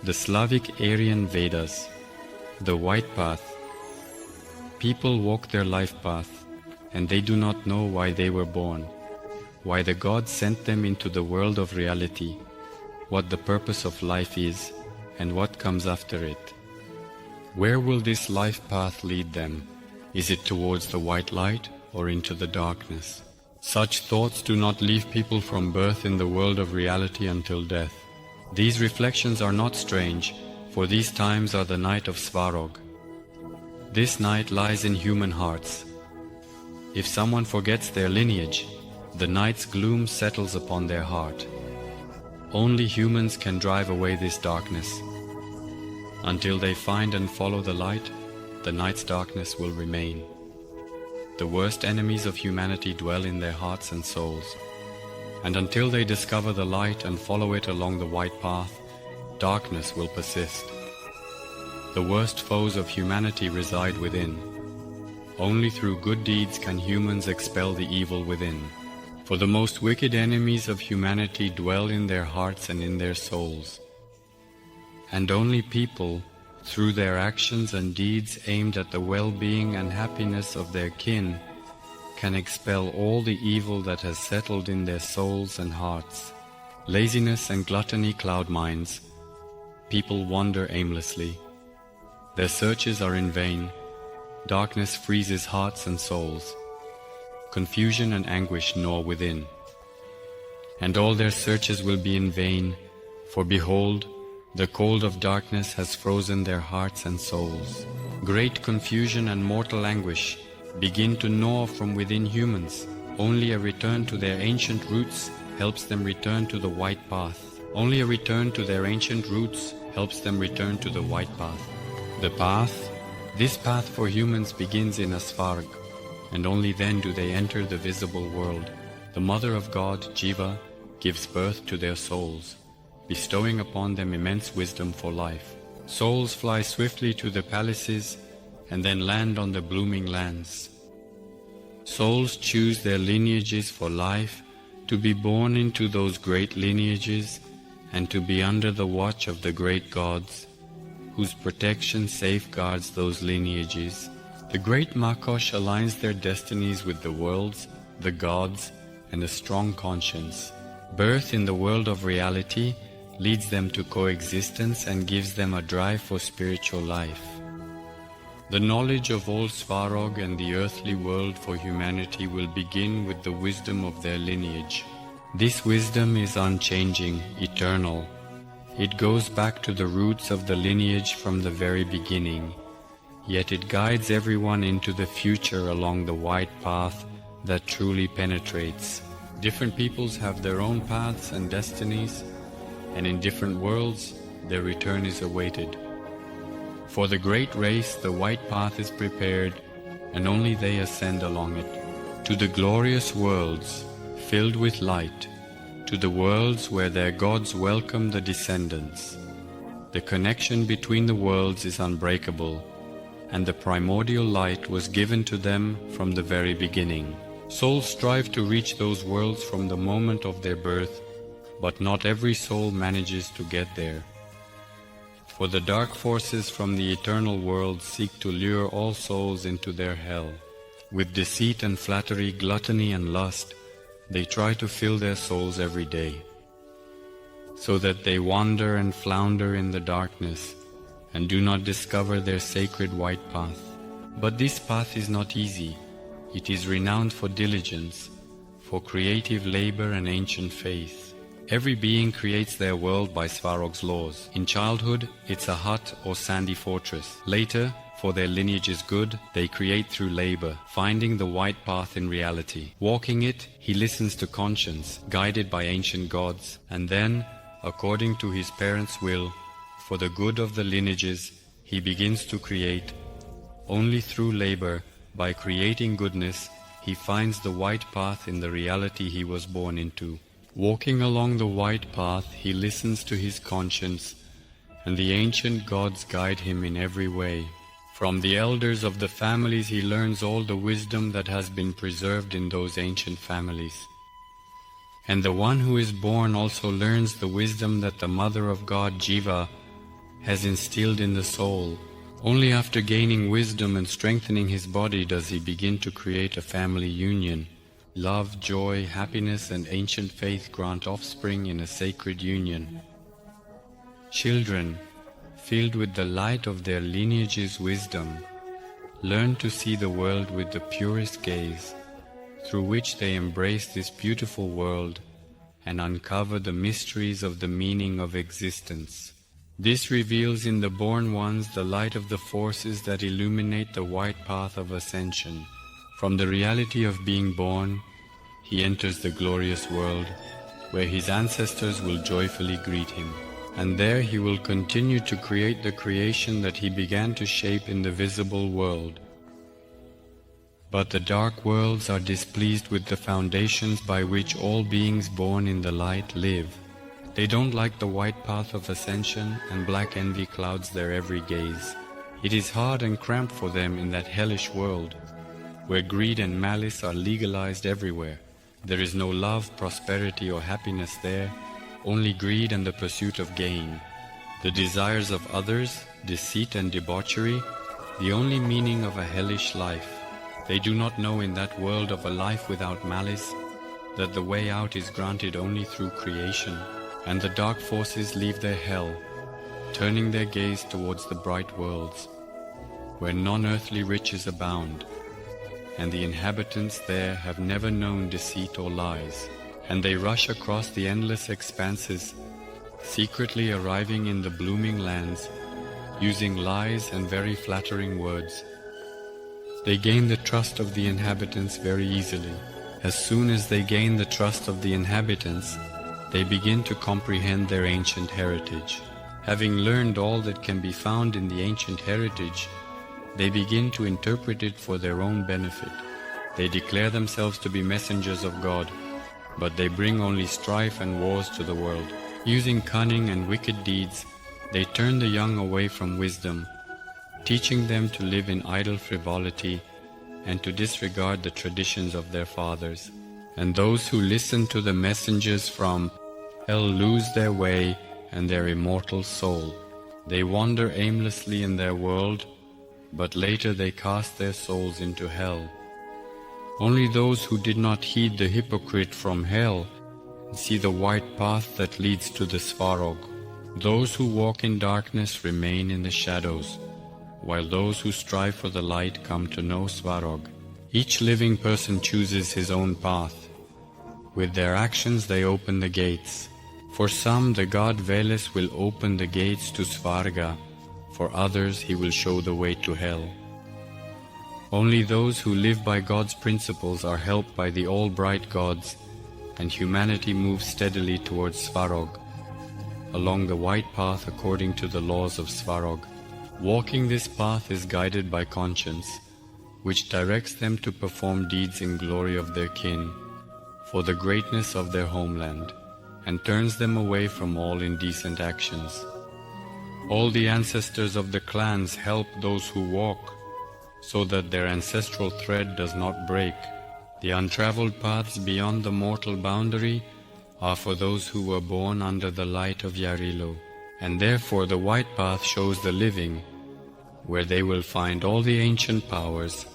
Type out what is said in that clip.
The Slavic Aryan Vedas, the white path. People walk their life path, and they do not know why they were born, why the God sent them into the world of reality, what the purpose of life is, and what comes after it. Where will this life path lead them? Is it towards the white light or into the darkness? Such thoughts do not leave people from birth in the world of reality until death. These reflections are not strange, for these times are the night of Svarog. This night lies in human hearts. If someone forgets their lineage, the night's gloom settles upon their heart. Only humans can drive away this darkness. Until they find and follow the light, the night's darkness will remain. The worst enemies of humanity dwell in their hearts and souls. And until they discover the light and follow it along the white path, darkness will persist. The worst foes of humanity reside within. Only through good deeds can humans expel the evil within. For the most wicked enemies of humanity dwell in their hearts and in their souls. And only people, through their actions and deeds aimed at the well-being and happiness of their kin, can expel all the evil that has settled in their souls and hearts. Laziness and gluttony cloud minds. People wander aimlessly. Their searches are in vain. Darkness freezes hearts and souls. Confusion and anguish gnaw within. And all their searches will be in vain, for behold, the cold of darkness has frozen their hearts and souls. Great confusion and mortal anguish begin to gnaw from within humans. Only a return to their ancient roots helps them return to the white path. Only a return to their ancient roots helps them return to the white path. The path, this path for humans begins in a Svarg, and only then do they enter the visible world. The Mother of God, Jiva, gives birth to their souls, bestowing upon them immense wisdom for life. Souls fly swiftly to the palaces and then land on the blooming lands. Souls choose their lineages for life, to be born into those great lineages and to be under the watch of the great gods, whose protection safeguards those lineages. The great Makosh aligns their destinies with the worlds, the gods, and a strong conscience. Birth in the world of reality leads them to coexistence and gives them a drive for spiritual life. The knowledge of all Svarog and the earthly world for humanity will begin with the wisdom of their lineage. This wisdom is unchanging, eternal. It goes back to the roots of the lineage from the very beginning, yet it guides everyone into the future along the white path that truly penetrates. Different peoples have their own paths and destinies, and in different worlds their return is awaited. For the great race the white path is prepared, and only they ascend along it. To the glorious worlds, filled with light, to the worlds where their gods welcome the descendants. The connection between the worlds is unbreakable, and the primordial light was given to them from the very beginning. Souls strive to reach those worlds from the moment of their birth, but not every soul manages to get there. For the dark forces from the eternal world seek to lure all souls into their hell. With deceit and flattery, gluttony and lust, they try to fill their souls every day, so that they wander and flounder in the darkness and do not discover their sacred white path. But this path is not easy. It is renowned for diligence, for creative labor and ancient faith. Every being creates their world by Svarog's laws. In childhood, it's a hut or sandy fortress. Later, for their lineage is good, they create through labor, finding the white path in reality. Walking it, he listens to conscience, guided by ancient gods, and then, according to his parents' will, for the good of the lineages, he begins to create. Only through labor, by creating goodness, he finds the white path in the reality he was born into. Walking along the white path, he listens to his conscience, and the ancient gods guide him in every way. From the elders of the families he learns all the wisdom that has been preserved in those ancient families. And the one who is born also learns the wisdom that the Mother of God, Jiva, has instilled in the soul. Only after gaining wisdom and strengthening his body does he begin to create a family union. Love, joy, happiness, and ancient faith grant offspring in a sacred union. Children, filled with the light of their lineage's wisdom, learn to see the world with the purest gaze, through which they embrace this beautiful world and uncover the mysteries of the meaning of existence. This reveals in the born ones the light of the forces that illuminate the white path of ascension. From the reality of being born, he enters the glorious world, where his ancestors will joyfully greet him. And there he will continue to create the creation that he began to shape in the visible world. But the dark worlds are displeased with the foundations by which all beings born in the light live. They don't like the white path of ascension, and black envy clouds their every gaze. It is hard and cramped for them in that hellish world, where greed and malice are legalized everywhere. There is no love, prosperity, or happiness there, only greed and the pursuit of gain. The desires of others, deceit and debauchery, the only meaning of a hellish life. They do not know in that world of a life without malice that the way out is granted only through creation, and the dark forces leave their hell, turning their gaze towards the bright worlds, where non-earthly riches abound, and the inhabitants there have never known deceit or lies, and they rush across the endless expanses, secretly arriving in the blooming lands, using lies and very flattering words. They gain the trust of the inhabitants very easily. As soon as they gain the trust of the inhabitants, they begin to comprehend their ancient heritage. Having learned all that can be found in the ancient heritage, they begin to interpret it for their own benefit. They declare themselves to be messengers of God, but they bring only strife and wars to the world. Using cunning and wicked deeds, they turn the young away from wisdom, teaching them to live in idle frivolity and to disregard the traditions of their fathers. And those who listen to the messengers from hell lose their way and their immortal soul. They wander aimlessly in their world, but later they cast their souls into hell. Only those who did not heed the hypocrite from hell see the white path that leads to the Svarog. Those who walk in darkness remain in the shadows, while those who strive for the light come to know Svarog. Each living person chooses his own path. With their actions they open the gates. For some the god Veles will open the gates to Svarga, for others he will show the way to hell. Only those who live by God's principles are helped by the all-bright gods, and humanity moves steadily towards Svarog, along the white path according to the laws of Svarog. Walking this path is guided by conscience, which directs them to perform deeds in glory of their kin, for the greatness of their homeland, and turns them away from all indecent actions. All the ancestors of the clans help those who walk, so that their ancestral thread does not break. The untraveled paths beyond the mortal boundary are for those who were born under the light of Yarilo, and therefore the white path shows the living, where they will find all the ancient powers,